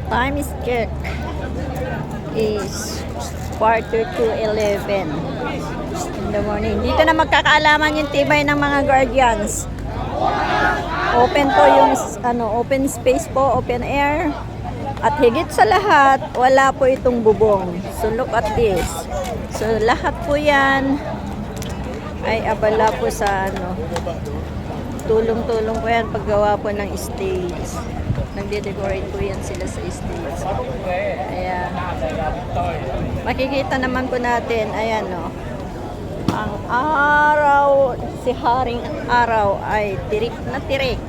Time is check is quarter to 11 in the morning. Dito na magkakaalaman yung tibay ng mga guardians. Open po yung open space po, open air. At higit sa lahat, wala po itong bubong. So look at this. So lahat po yan ay abala po sa tulong-tulong po yan paggawa po ng stage. Nagde-decorate po yan sila sa stage. Ayan. Makikita naman po natin, ayan ang araw, si Haring Araw ay tirik na tirik.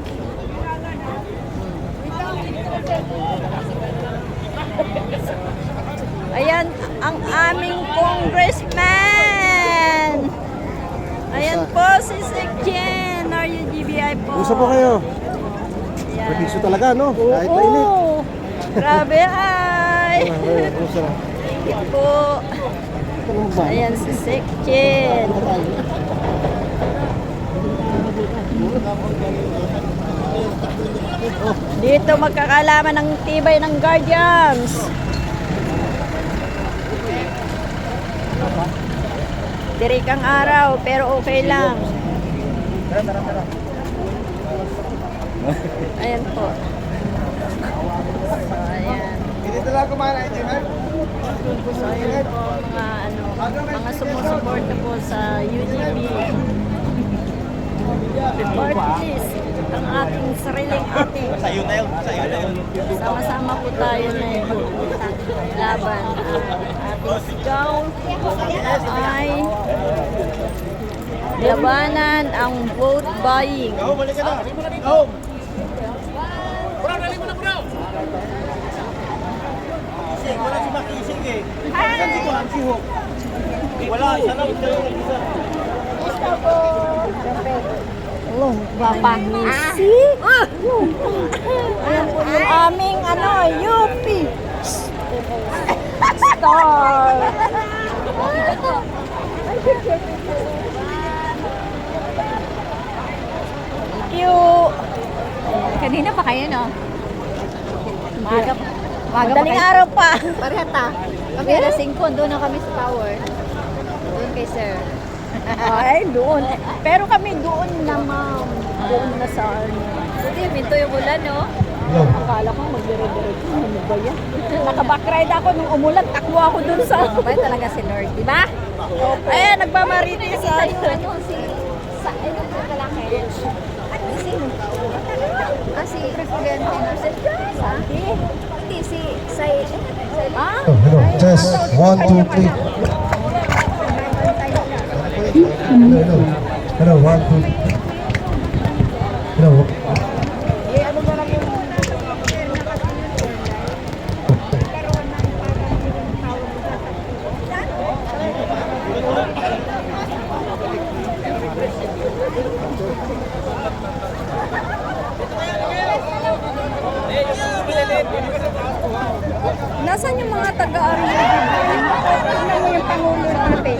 Ayan ang aming congressman. Ayan po si Sekjen RUGBI po. Gusto po kayo? Permiso talaga, no? Kahit mainit. Grabe ay. Thank you po. Ayan si Sekjen. Dito magkakalaman ng tibay ng guardians. Tirik ang araw pero okay lang. Ayan po. So, ayan. Dito lang kumain ito, ha? So, ayan po mga sumusuporta po sa UGB. Regardless, ang ating sariling ating. Sa'yo na yun. Sama-sama po tayo na laban. Ating sigaw ay labanan ang vote buying. Balik ka na. Go! Wala si Makisig eh. Saan si Kuhan? Si Hook? Wala, sana huwag kayo mag-isa. Hello, Papa. Ayan po yung aming UP Star. Thank you. Kanina pa kayo, no? Maga pa Madaling kayo. araw pa. Parehata. Kami alas 5, doon na kami sa tower. Doon kay sir. Ay, doon. Pero kami doon na, ma'am. Doon na sa Buti, minto yung ulan, no? Akala ko magdire-diretso. Ano ba yan? Nakabakride ako nung umulan. Takbo ako doon sa... Mabait talaga si Lord, di ba? Ayan, nagmamaritis sa... Ano, sa ano po kalaki? Si Presidente. Santi? Hindi, si Say. Ah? Hello, test. 1, 2, 3. Hello. Hello, 1, 2. Hello. Nasaan yung mga taga-ariya? Tignan mo yung Pangulo natin.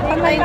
Pag may